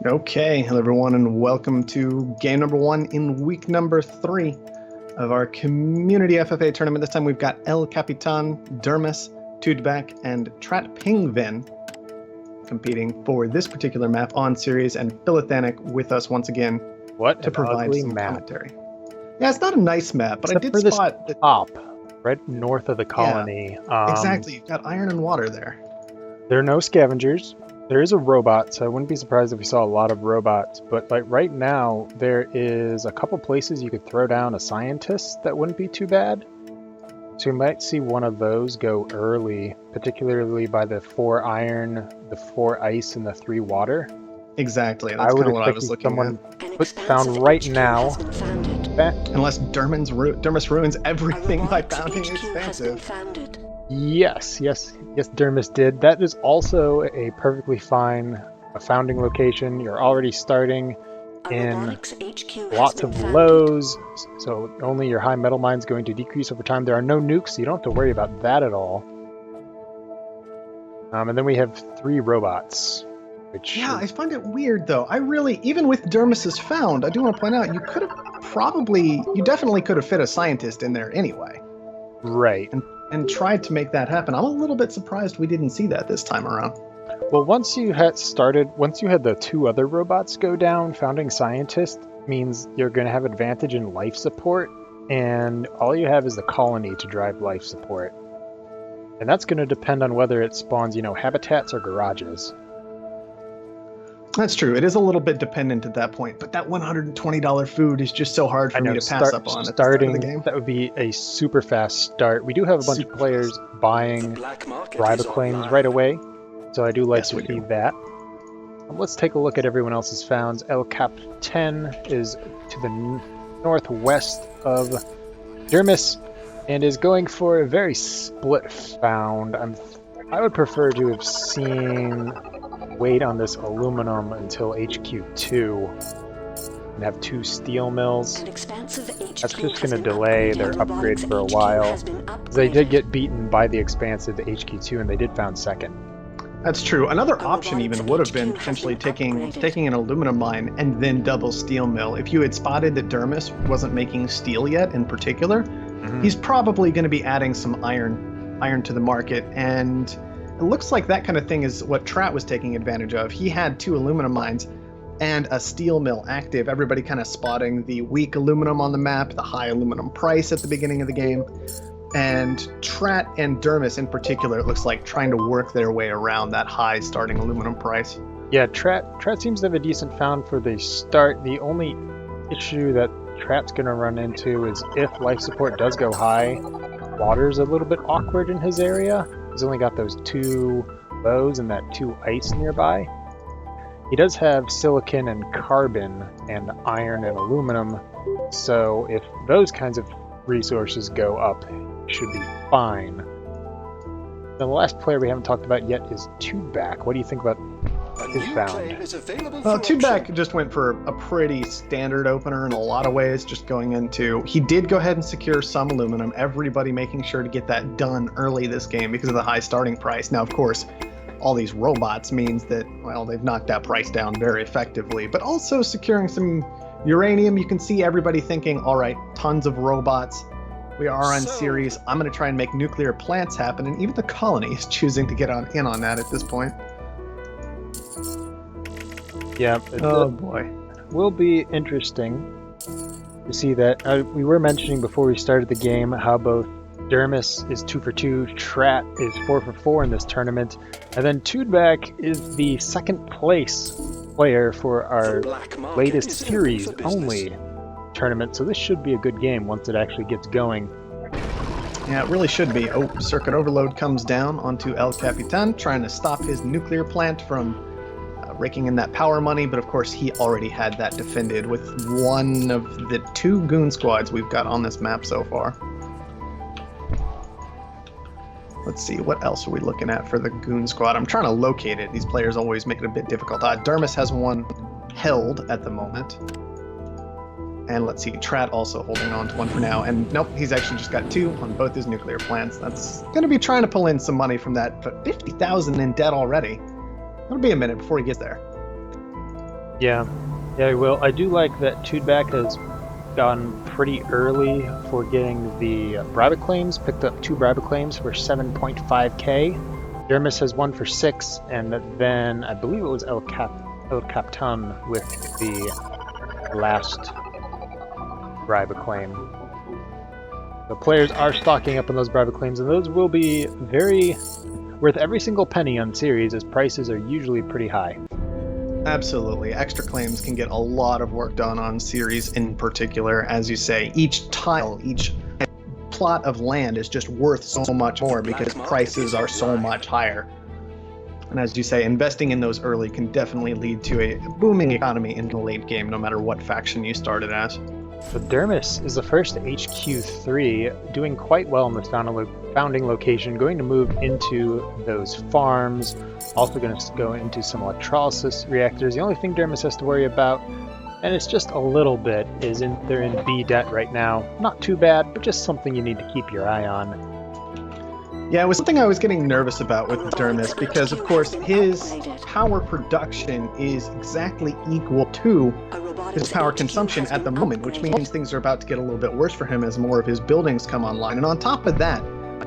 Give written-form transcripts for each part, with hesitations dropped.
Okay, hello everyone, and welcome to game number 1 in week number 3 of our community FFA tournament. This time we've got El Capitan, Dermas, twodback, and TrattpingviN competing for this particular map on Ceres, and Philothanic with us once again to provide some commentary. Yeah, it's not a nice map, but Except I did for this spot the top, right north of the colony. exactly, you've got iron and water there. There are no scavengers. There is a robot, so I wouldn't be surprised if we saw a lot of robots. But like right now, there is a couple places you could throw down a scientist that wouldn't be too bad. So you might see one of those go early, particularly by the 4 iron, the 4 ice, and the 3 water. Exactly, that's kind of what I was looking at. Found right now. Unless Dermas ruins everything by founding expansive. Yes, Dermas did. That is also a perfectly fine founding location. You're already starting in lots of lows, so only your high metal mine is going to decrease over time. There are no nukes, so you don't have to worry about that at all. And then we have 3 robots. Yeah, I find it weird though. Even with Dermas's found, I do want to point out, you definitely could have fit a scientist in there anyway. Right. And tried to make that happen. I'm a little bit surprised we didn't see that this time around. Well, once you had the 2 other robots go down, founding scientist means you're going to have advantage in life support, and all you have is the colony to drive life support. And that's going to depend on whether it spawns, habitats or garages. That's true. It is a little bit dependent at that point, but that $120 food is just so hard for me to pass up on at the start of the game. That would be a super fast start. We do have a bunch of players buying riboclaims right away, so I do like to see that. Let's take a look at everyone else's founds. El Capitan is to the northwest of Dermas and is going for a very split found. I would prefer to have seen wait on this aluminum until HQ2 and have 2 steel mills. That's just going to delay their upgrade for a while. They did get beaten by the expansive HQ2 and they did found second. That's true. Another option even would have been potentially taking an aluminum mine and then double steel mill. If you had spotted that Dermas wasn't making steel yet in particular, he's probably going to be adding some iron to the market, and it looks like that kind of thing is what Tratt was taking advantage of. He had 2 aluminum mines and a steel mill active. Everybody kind of spotting the weak aluminum on the map, the high aluminum price at the beginning of the game. And Tratt and Dermas in particular, it looks like trying to work their way around that high starting aluminum price. Yeah, Tratt seems to have a decent found for the start. The only issue that Tratt's going to run into is if life support does go high, water's a little bit awkward in his area. He's only got those 2 lows and that 2 ice nearby. He does have silicon and carbon and iron and aluminum, so if those kinds of resources go up, he should be fine. Now, the last player we haven't talked about yet is twodback. What do you think about his found? Well, twodback just went for a pretty standard opener in a lot of ways, just going into... He did go ahead and secure some aluminum, everybody making sure to get that done early this game because of the high starting price. Now, of course, all these robots means that, well, they've knocked that price down very effectively, but also securing some uranium. You can see everybody thinking, all right, tons of robots. We are on Ceres. I'm going to try and make nuclear plants happen, and even the colony is choosing to get in on that at this point. Yeah. Oh boy. Will be interesting to see that. We were mentioning before we started the game how both Dermas is 2 for 2, Tratt is 4 for 4 in this tournament, and then twodback is the 2nd place player for our latest series only tournament, so this should be a good game once it actually gets going. Yeah, it really should be. Oh, circuit overload comes down onto El Capitan, trying to stop his nuclear plant from raking in that power money, but of course he already had that defended with one of the 2 goon squads we've got on this map so far. Let's see, what else are we looking at for the goon squad? I'm trying to locate it. These players always make it a bit difficult. Dermas has one held at the moment. And let's see, Tratt also holding on to one for now. And nope, he's actually just got 2 on both his nuclear plants. That's going to be trying to pull in some money from that, but 50,000 in debt already. It'll be a minute before he gets there. Yeah, yeah, well, I do like that twodback has gone pretty early for getting the Bribet claims, picked up 2 Bribet claims for 7.5k. Dermas has one for 6, and then I believe it was El Capitan with the last Bribet claim. The players are stocking up on those Bribet claims, and those will be very worth every single penny on Ceres, as prices are usually pretty high. Absolutely. Extra claims can get a lot of work done on Ceres in particular. As you say, each tile, each plot of land is just worth so much more because prices are so much higher. And as you say, investing in those early can definitely lead to a booming economy in the late game, no matter what faction you started as. So Dermas is the first HQ3, doing quite well in this founding location, going to move into those farms, also going to go into some electrolysis reactors. The only thing Dermas has to worry about, and it's just a little bit, is they're in B debt right now. Not too bad, but just something you need to keep your eye on. Yeah, it was something I was getting nervous about with Dermas because, of course, his power production is exactly equal to his power consumption at the moment, which means things are about to get a little bit worse for him as more of his buildings come online. And on top of that,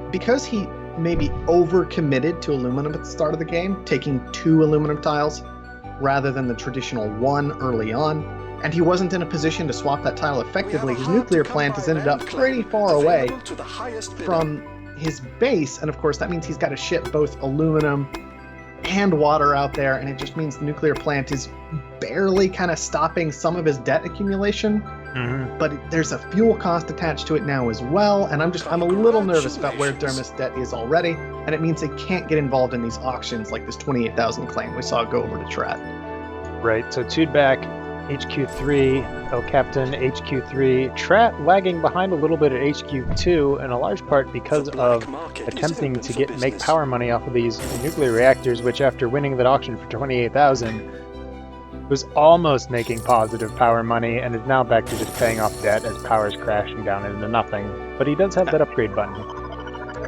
because he maybe overcommitted to aluminum at the start of the game, taking 2 aluminum tiles rather than the traditional 1 early on, and he wasn't in a position to swap that tile effectively, his nuclear plant has ended up pretty far away from his base, and of course that means he's got to ship both aluminum and water out there, and it just means the nuclear plant is barely kind of stopping some of his debt accumulation. But there's a fuel cost attached to it now as well, and I'm a little nervous about where Dermas' debt is already, and it means they can't get involved in these auctions like this 28,000 claim we saw go over to Trat. Right, so twodback, HQ3, El Capitan, HQ3, Trat lagging behind a little bit at HQ2, in a large part because of attempting to make power money off of these nuclear reactors, which after winning that auction for 28,000 was almost making positive power money, and is now back to just paying off debt as power is crashing down into nothing. But he does have that upgrade button.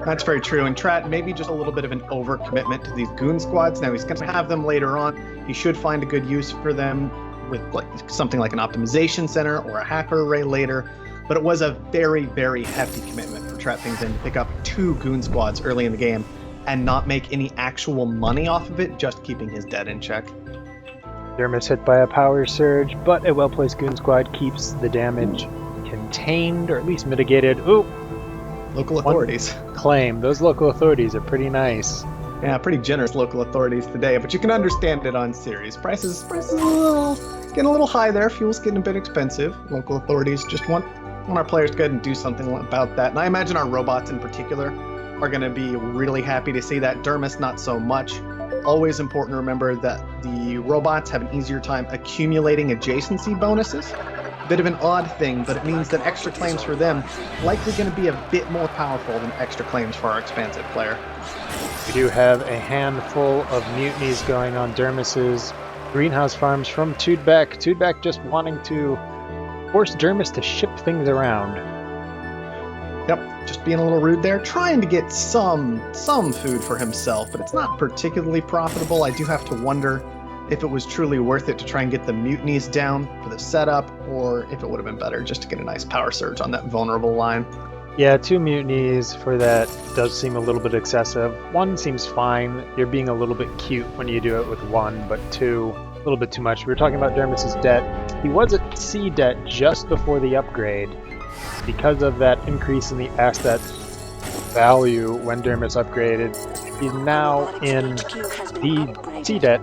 That's very true, and Trat maybe just a little bit of an overcommitment to these goon squads. Now he's going to have them later on. He should find a good use for them with something like an optimization center or a hacker array later, but it was a very, very hefty commitment for TrattpingviN to pick up 2 goon squads early in the game and not make any actual money off of it, just keeping his debt in check. Dermas hit by a power surge, but a well-placed goon squad keeps the damage contained, or at least mitigated. Ooh! Local authorities. Claim. Those local authorities are pretty nice. Yeah, pretty generous local authorities today, but you can understand it on Ceres. Prices getting a little high there. Fuel's getting a bit expensive. Local authorities just want our players to go ahead and do something about that. And I imagine our robots in particular are going to be really happy to see that. Dermas, not so much. Always important to remember that the robots have an easier time accumulating adjacency bonuses. Bit of an odd thing, but it means that extra claims for them likely going to be a bit more powerful than extra claims for our expansive player. We do have a handful of mutinies going on Dermas's greenhouse farms from twodback. Twodback just wanting to force Dermas to ship things around. Yep, just being a little rude there, trying to get some food for himself, but it's not particularly profitable. I do have to wonder if it was truly worth it to try and get the mutinies down for the setup, or if it would have been better just to get a nice power surge on that vulnerable line. Yeah, 2 mutinies for that does seem a little bit excessive. 1 seems fine. You're being a little bit cute when you do it with 1, but 2, a little bit too much. We were talking about Dermas' debt. He was at C debt just before the upgrade. Because of that increase in the asset value when Dermas upgraded, he's now in B debt,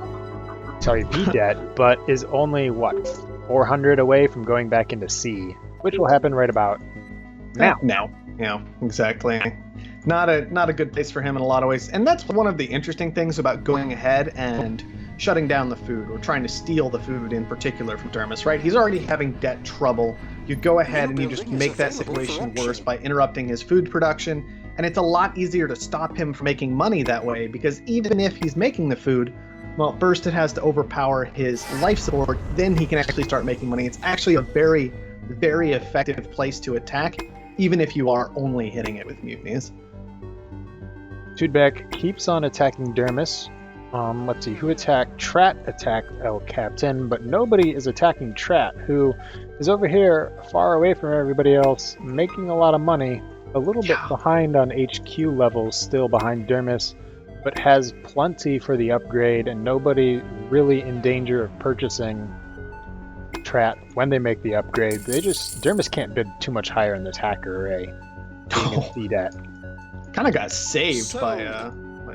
but is only, 400 away from going back into C, which will happen right about now. Yeah, exactly. Not a good place for him in a lot of ways. And that's one of the interesting things about going ahead and shutting down the food, or trying to steal the food in particular from Dermas, right? He's already having debt trouble. You go ahead and you just make that situation worse by interrupting his food production, and it's a lot easier to stop him from making money that way, because even if he's making the food, well, first it has to overpower his life support, then he can actually start making money. It's actually a very, very effective place to attack, even if you are only hitting it with mutinies. Twodback keeps on attacking Dermas, Let's see, who attacked? Tratt attacked El Capitan, but nobody is attacking Tratt, who is over here far away from everybody else, making a lot of money, a little bit behind on HQ levels, still behind Dermas, but has plenty for the upgrade, and nobody really in danger of purchasing Tratt when they make the upgrade. Dermas can't bid too much higher in this hacker array. Being in C debt. Kind of got saved by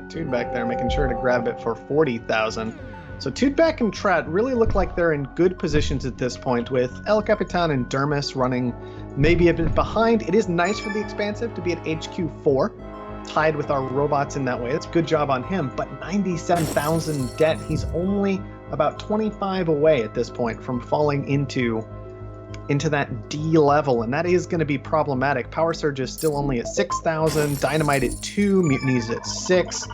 twodback there, making sure to grab it for 40,000. So twodback and Tratt really look like they're in good positions at this point, with El Capitan and Dermas running maybe a bit behind. It is nice for the Expansive to be at HQ 4, tied with our robots in that way. That's a good job on him, but 97,000 debt. He's only about 25 away at this point from falling into that D level, and that is going to be problematic. Power Surge is still only at 6,000, Dynamite at 2, Mutinies at 6.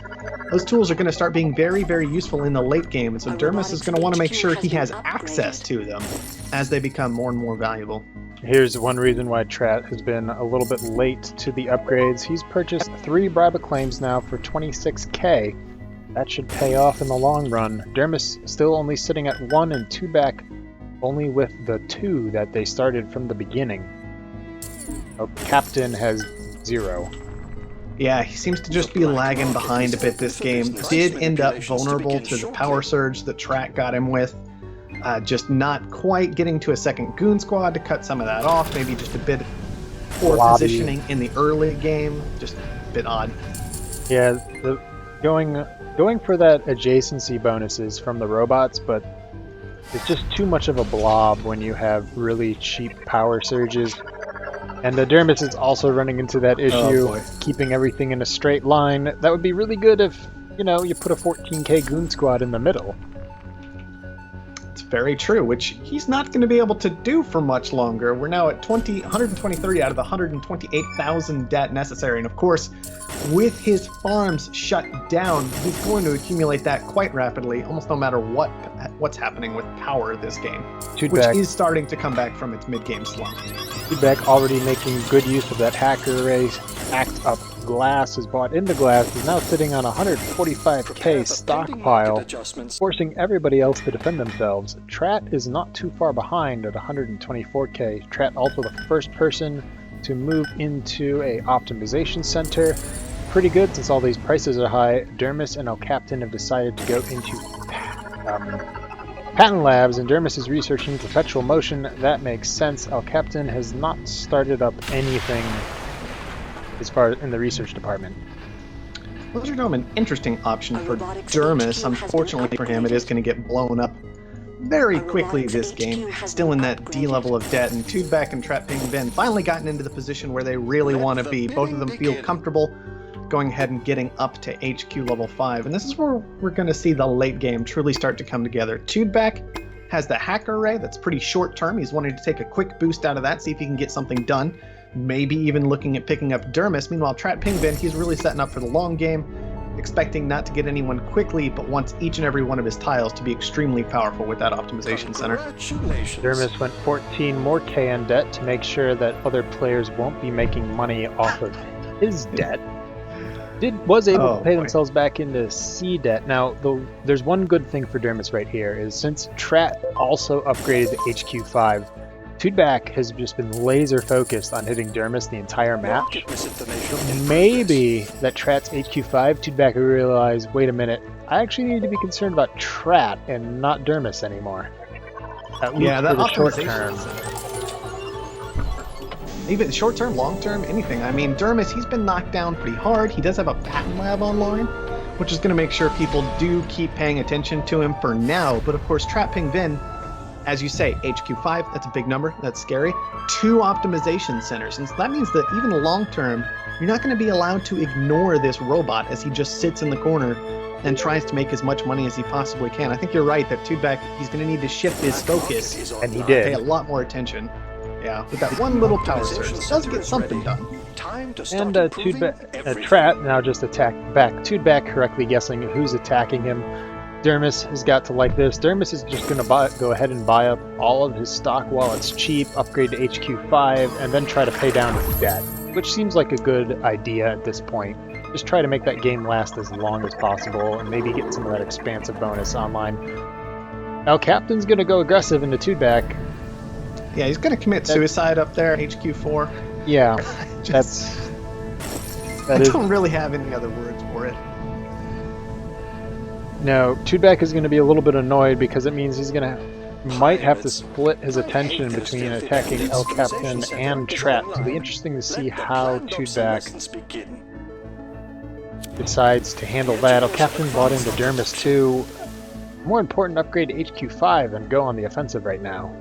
Those tools are going to start being very, very useful in the late game, and so Dermas is going to want to make sure he has access to them as they become more and more valuable. Here's one reason why Tratt has been a little bit late to the upgrades. He's purchased 3 Bribe Claims now for 26k. That should pay off in the long run. Dermas still only sitting at 1 and twodback only with the 2 that they started from the beginning. Oh, Capitan has 0. Yeah, he seems to just be lagging behind a bit this game. Did end up vulnerable to the power surge that Tratt got him with. Just not quite getting to a second goon squad to cut some of that off. Maybe just a bit poor positioning in the early game. Just a bit odd. Yeah, going for that adjacency bonuses from the robots, but it's just too much of a blob when you have really cheap power surges. And the Dermas is also running into that issue, keeping everything in a straight line. That would be really good if, you put a 14k goon squad in the middle. It's very true, which he's not going to be able to do for much longer. We're now at 123 out of the 128,000 debt necessary. And of course, with his farms shut down, he's going to accumulate that quite rapidly, almost no matter what's happening with power this game, which is starting to come back from its mid-game slump. twodback already making good use of that hacker array. Act Up Glass is bought into Glass, is now sitting on 145k stockpile, forcing everybody else to defend themselves. Tratt is not too far behind at 124k. Tratt also the first person to move into a optimization center. Pretty good since all these prices are high. Dermas and El Capitan have decided to go into Patent Labs, and Dermas is researching perpetual motion. That makes sense. El Capitan has not started up anything as far as in the research department. Those are an interesting option for Dermas. Unfortunately for him, it is going to get blown up very quickly this game. Still in that D level of debt, and twodback and TrattpingviN finally gotten into the position where they really want to be. Both of them feel comfortable going ahead and getting up to HQ level 5. And this is where we're going to see the late game truly start to come together. twodback has the hacker array that's pretty short term. He's wanting to take a quick boost out of that, see if he can get something done. Maybe even looking at picking up Dermas. Meanwhile, TrattpingviN, he's really setting up for the long game, expecting not to get anyone quickly, but wants each and every one of his tiles to be extremely powerful with that optimization center. Dermas went 14 more K in debt to make sure that other players won't be making money off of his debt. Was able to pay themselves back into C debt. Now, there's one good thing for Dermas right here, is since Tratt also upgraded to HQ 5, twodback has just been laser focused on hitting Dermas the entire match. Maybe that Tratt's HQ 5, twodback will realize, wait a minute, I actually need to be concerned about Tratt and not Dermas anymore. At least that for the short term. Even short term, long term, anything. I mean, Dermas, he's been knocked down pretty hard. He does have a patent lab online, which is going to make sure people do keep paying attention to him for now. But of course, TrattpingviN, as you say, HQ 5, that's a big number, that's scary. 2 optimization centers, and so that means that even long term, you're not going to be allowed to ignore this robot as he just sits in the corner and tries to make as much money as he possibly can. I think you're right that twodback, he's going to need to shift his focus, and he did. Pay a lot more attention. Yeah, with that one little power surge, it does get something done. And Tratt now just attacked back. twodback correctly guessing who's attacking him. Dermas has got to like this. Dermas is just going to go ahead and buy up all of his stock while it's cheap, upgrade to HQ 5, and then try to pay down his debt, which seems like a good idea at this point. just try to make that game last as long as possible and maybe get some of that expansive bonus online. Now Captain's going to go aggressive into twodback. Yeah, he's going to commit suicide up there, HQ4. Yeah, I don't really have any other words for it. No, twodback is going to be a little bit annoyed because it means he's might have to split his attention between attacking El Capitan and Tratt. So it'll be interesting to see how twodback decides to handle that. El Capitan bought into Dermas too. More important, upgrade to HQ5 and go on the offensive right now.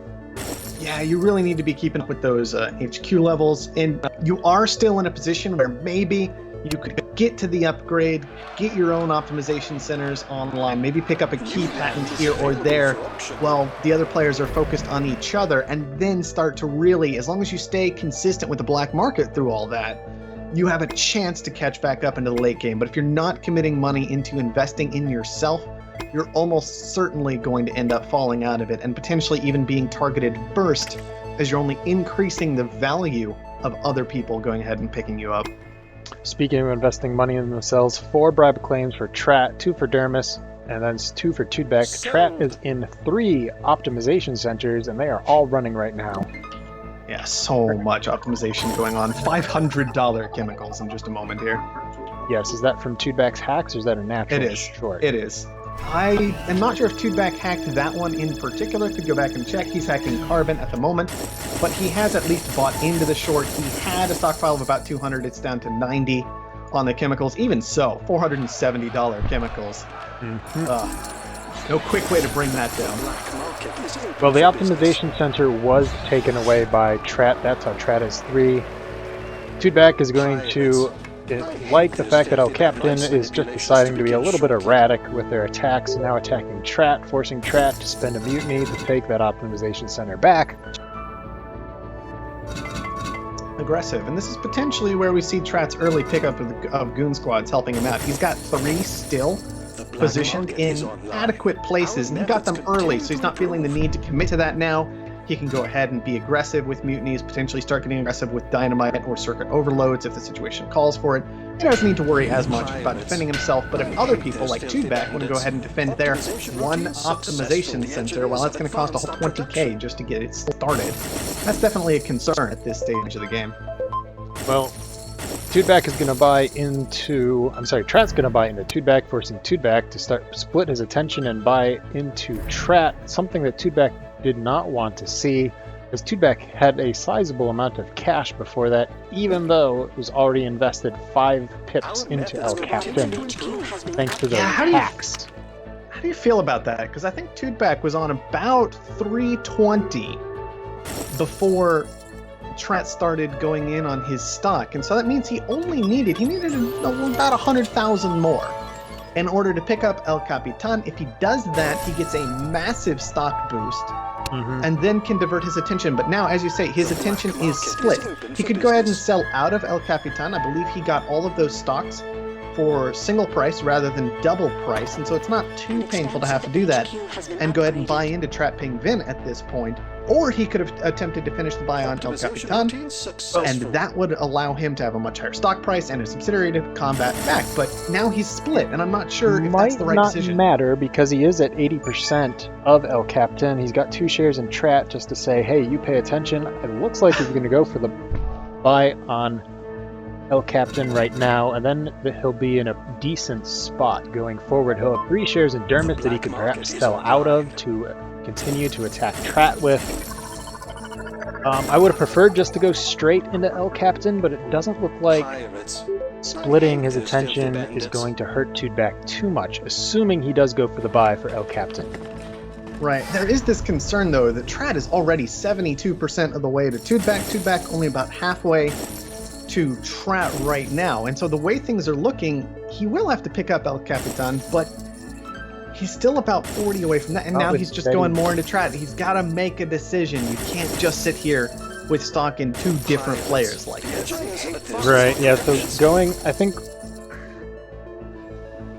Yeah, you really need to be keeping up with those HQ levels, and you are still in a position where maybe you could get to the upgrade, get your own optimization centers online, maybe pick up a key patent here or there while the other players are focused on each other, and then start to really, as long as you stay consistent with the black market through all that, you have a chance to catch back up into the late game. But if you're not committing money into investing in yourself, you're almost certainly going to end up falling out of it and potentially even being targeted first, as you're only increasing the value of other people going ahead and picking you up. Speaking of investing money in themselves, 4 bribe claims for Tratt, 2 for Dermas, and then 2 for twodback. Tratt is in 3 optimization centers, and they are all running right now. Yeah, so much optimization going on. $500 chemicals in just a moment here. Yes, is that from twodback's hacks, or is that a natural? It is. Short? It is. I am not sure if twodback hacked that one in particular. Could go back and check. He's hacking carbon at the moment, but he has at least bought into the short. He had a stockpile of about 200. It's down to 90 on the chemicals. Even so, $470 chemicals. No quick way to bring that down. Well, the optimization center was taken away by Tratt. That's how Tratt is 3. Twodback is going to like the fact that El Capitan is just deciding to be a little bit erratic with their attacks, now attacking Tratt, forcing Tratt to spend a mutiny to take that optimization center back. Aggressive, and this is potentially where we see Tratt's early pickup of goon squads helping him out. He's got 3 still positioned in adequate places, and he got them early, so he's not feeling the need to commit to that now. He can go ahead and be aggressive with mutinies, potentially start getting aggressive with dynamite or circuit overloads if the situation calls for it. He doesn't need to worry as much about defending himself, but if other people like twodback want to go ahead and defend their 1 optimization center, well, that's going to cost a whole 20k just to get it started. That's definitely a concern at this stage of the game. Well, twodback is going to buy into... Tratt's going to buy into twodback, forcing twodback to split his attention and buy into Tratt, something that twodback did not want to see, as twodback had a sizable amount of cash before that, even though it was already invested 5 pips into El Capitan, thanks to the hacks. How do you feel about that? Because I think twodback was on about 320 before Tratt started going in on his stock, and so that means he needed about 100,000 more in order to pick up El Capitan. If he does that, he gets a massive stock boost, and then can divert his attention. But now, as you say, his attention is split. He could go ahead and sell out of El Capitan. I believe he got all of those stocks for single price rather than double price, and so it's not too painful to have to do that and go ahead and buy into TrattpingviN at this point. Or he could have attempted to finish the buy on El Capitan, and that would allow him to have a much higher stock price and a subsidiary to combat back. But now he's split, and I'm not sure if that's the right decision. Might not matter, because he is at 80% of El Capitan. He's got 2 shares in Tratt just to say, hey, you pay attention. It looks like he's going to go for the buy on El Capitan right now, and then he'll be in a decent spot going forward. He'll have 3 shares in Dermas that he could perhaps sell out of to continue to attack Tratt with. I would have preferred just to go straight into El Capitan, but it doesn't look like splitting his attention is going to hurt twodback too much, assuming he does go for the buy for El Capitan. Right. There is this concern, though, that Tratt is already 72% of the way to twodback. Twodback only about halfway to Tratt right now. And so the way things are looking, he will have to pick up El Capitan, but he's still about 40 away from that. And now he's just going more into Tratt. He's got to make a decision. You can't just sit here with stock in 2 different players like this. Right, yeah, so I think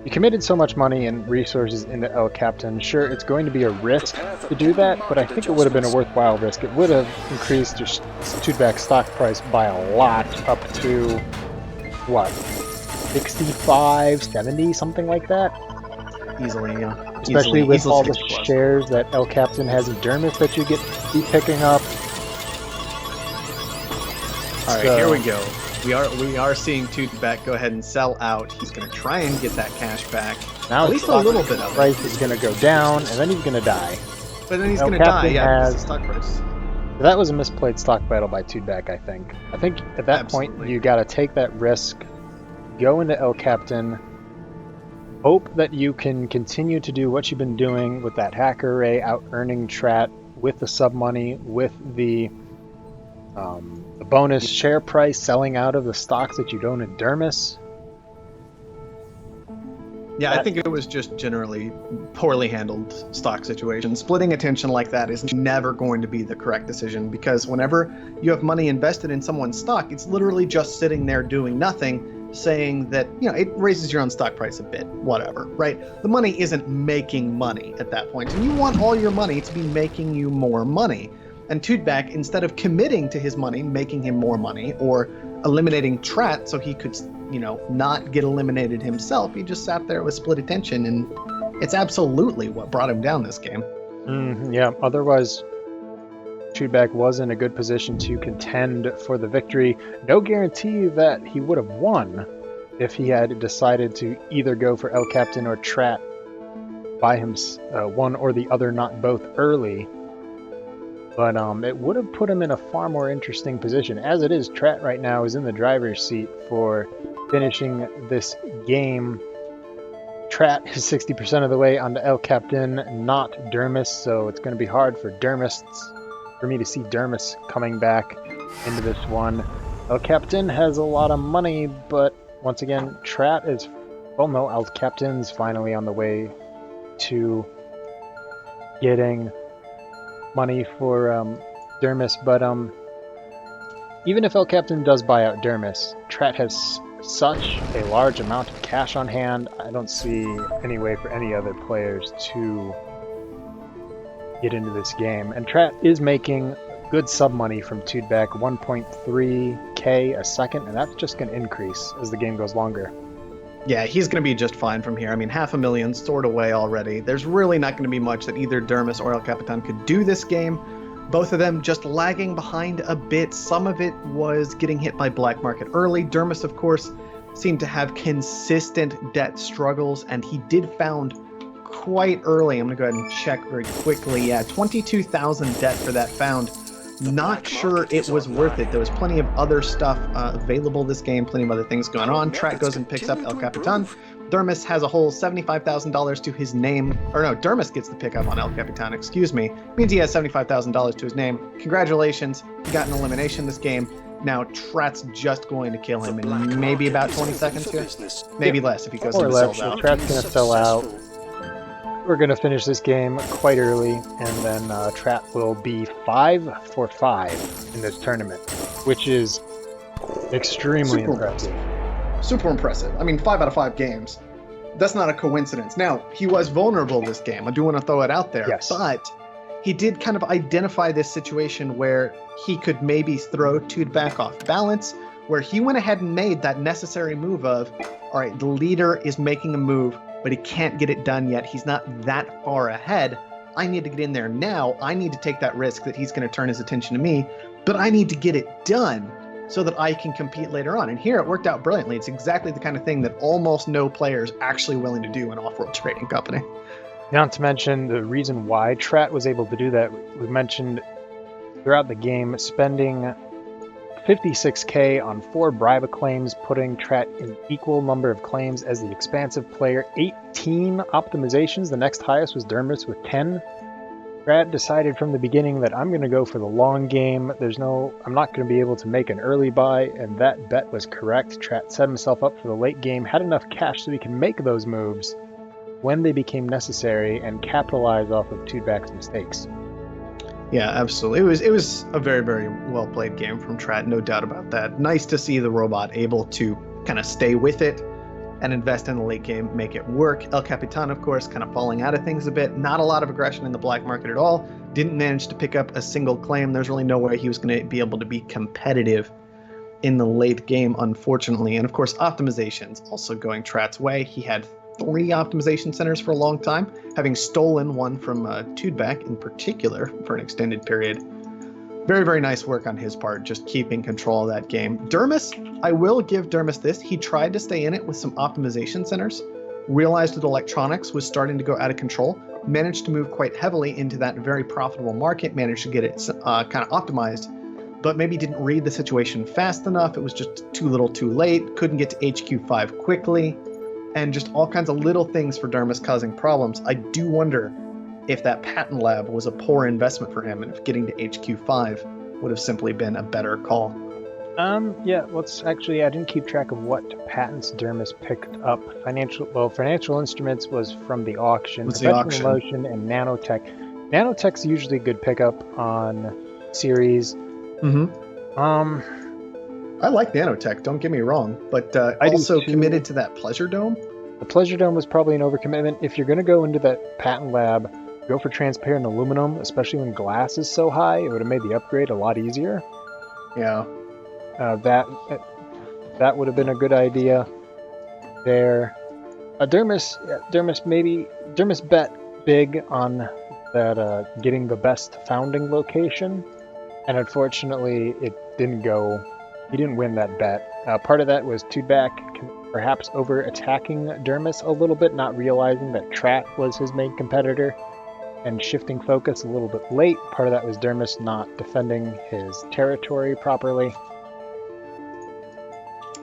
you committed so much money and resources into El Capitan. Sure, it's going to be a risk to do that, but I think it would have been a worthwhile risk. It would have increased your twodback stock price by a lot, up to, what, 65, 70, something like that. Easily, yeah. Especially with easily all the 60 plus. shares that El Capitan has in Dermas that you be picking up. All right, here we go. We are seeing twodback go ahead and sell out. He's going to try and get that cash back. Now at least a little bit of it. Price is going to go down, and then he's going to die. But then he's going to die, yeah, because the stock price. That was a misplayed stock battle by twodback, I think. I think at that point, you got to take that risk, go into El Capitan, hope that you can continue to do what you've been doing with that hacker array, out-earning Tratt, with the sub money, with the bonus share price, selling out of the stocks that you own in Dermas. Yeah, I think it was just generally poorly handled stock situation. Splitting attention like that is never going to be the correct decision, because whenever you have money invested in someone's stock, it's literally just sitting there doing nothing, saying that, you know, it raises your own stock price a bit, whatever, right? The money isn't making money at that point, and you want all your money to be making you more money. And twodback, instead of committing to his money, making him more money, or eliminating Tratt so he could, you know, not get eliminated himself, he just sat there with split attention, and it's absolutely what brought him down this game. Yeah, otherwise, twodback was in a good position to contend for the victory. No guarantee that he would have won if he had decided to either go for El Capitan or Tratt by him, one or the other, not both early. But it would have put him in a far more interesting position. As it is, Tratt right now is in the driver's seat for finishing this game. Tratt is 60% of the way onto El Capitan, not Dermas, so it's going to be hard for me to see Dermas coming back into this one. El Capitan has a lot of money, but once again, Tratt is... Well, no, El Capitan's finally on the way to getting money for Dermas, but even if El Capitan does buy out Dermas, Tratt has such a large amount of cash on hand. I don't see any way for any other players to get into this game, and Tratt is making good sub money from twodback, 1.3k a second, and that's just going to increase as the game goes longer. Yeah, he's going to be just fine from here. I mean, 500,000 stored away already. There's really not going to be much that either Dermas or El Capitan could do this game. Both of them just lagging behind a bit. Some of it was getting hit by black market early. Dermas, of course, seemed to have consistent debt struggles, and he did found quite early. I'm going to go ahead and check very quickly. Yeah, 22,000 debt for that found. Not sure it was worth it. There was plenty of other stuff available this game, plenty of other things going on. Tratt goes and picks up El Capitan. Dermas has a whole $75,000 to his name. Or no, Dermas gets the pickup on El Capitan, excuse me. Means he has $75,000 to his name. Congratulations, he got an elimination this game. Now Tratt's just going to kill him in maybe about 20 seconds here. Maybe less if he goes into sells out. Tratt's going to sell out. We're going to finish this game quite early, and then Tratt will be 5 for 5 in this tournament, which is extremely impressive. Super impressive. I mean, 5 out of 5 games. That's not a coincidence. Now, he was vulnerable this game. I do want to throw it out there. Yes. But he did kind of identify this situation where he could maybe throw twodback off balance, where he went ahead and made that necessary move of, all right, the leader is making a move, but he can't get it done yet. He's not that far ahead. I need to get in there now. I need to take that risk that he's going to turn his attention to me, but I need to get it done so that I can compete later on. And here it worked out brilliantly. It's exactly the kind of thing that almost no player is actually willing to do in Offworld Trading Company. Not to mention the reason why Tratt was able to do that. We mentioned throughout the game spending 56k on 4 bribe claims, putting Tratt in equal number of claims as the expansive player. 18 optimizations. The next highest was Dermas with 10. Tratt decided from the beginning that I'm going to go for the long game. I'm not going to be able to make an early buy, and that bet was correct. Tratt set himself up for the late game, had enough cash so he can make those moves when they became necessary and capitalize off of twodback's mistakes. Yeah, absolutely. It was a very, very well played game from Tratt, no doubt about that. Nice to see the robot able to kind of stay with it and invest in the late game, make it work. El Capitan, of course, kind of falling out of things a bit. Not a lot of aggression in the black market at all. Didn't manage to pick up a single claim. There's really no way he was going to be able to be competitive in the late game, unfortunately. And of course, optimizations also going Tratt's way. He had 3 optimization centers for a long time, having stolen one from twodback in particular for an extended period. Very, very nice work on his part, just keeping control of that game. Dermas, I will give Dermas this. He tried to stay in it with some optimization centers, realized that electronics was starting to go out of control, managed to move quite heavily into that very profitable market, managed to get it kind of optimized, but maybe didn't read the situation fast enough. It was just too little too late, couldn't get to HQ5 quickly, and just all kinds of little things for Dermas causing problems. I do wonder if that patent lab was a poor investment for him, and if getting to HQ5 would have simply been a better call. Yeah, I didn't keep track of what patents Dermas picked up. Financial instruments was from the auction. Professional motion and nanotech. Nanotech's usually a good pickup on Ceres. Mm-hmm. I like nanotech, don't get me wrong, but also committed to that pleasure dome. The pleasure dome was probably an overcommitment. If you're going to go into that patent lab, go for transparent aluminum, especially when glass is so high. It would have made the upgrade a lot easier. Yeah. That would have been a good idea there. Dermas bet big on that getting the best founding location, and unfortunately it didn't go. He didn't win that bet. Part of that was twodback perhaps over attacking Dermas a little bit, not realizing that Tratt was his main competitor, and shifting focus a little bit late. Part of that was Dermas not defending his territory properly.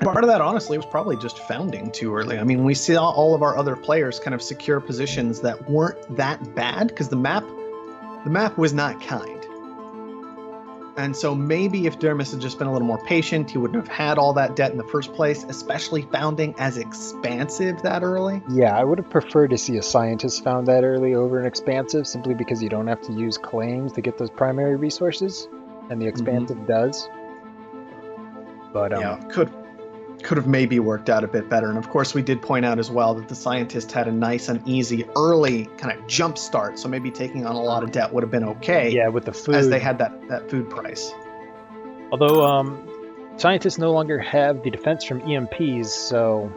Part of that, honestly, was probably just founding too early. I mean, we saw all of our other players kind of secure positions that weren't that bad because the map was not kind. And so maybe if Dermas had just been a little more patient, he wouldn't have had all that debt in the first place, especially founding as expansive that early. Yeah, I would have preferred to see a scientist found that early over an expansive, simply because you don't have to use claims to get those primary resources, and the expansive does. But yeah, could have maybe worked out a bit better. And of course, we did point out as well that the scientist had a nice and easy early kind of jump start. So maybe taking on a lot of debt would have been okay. Yeah, with the food. As they had that food price. Although scientists no longer have the defense from EMPs, so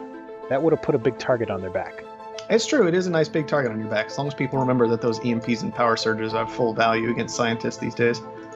that would have put a big target on their back. It's true. It is a nice big target on your back, as long as people remember that those EMPs and power surges have full value against scientists these days.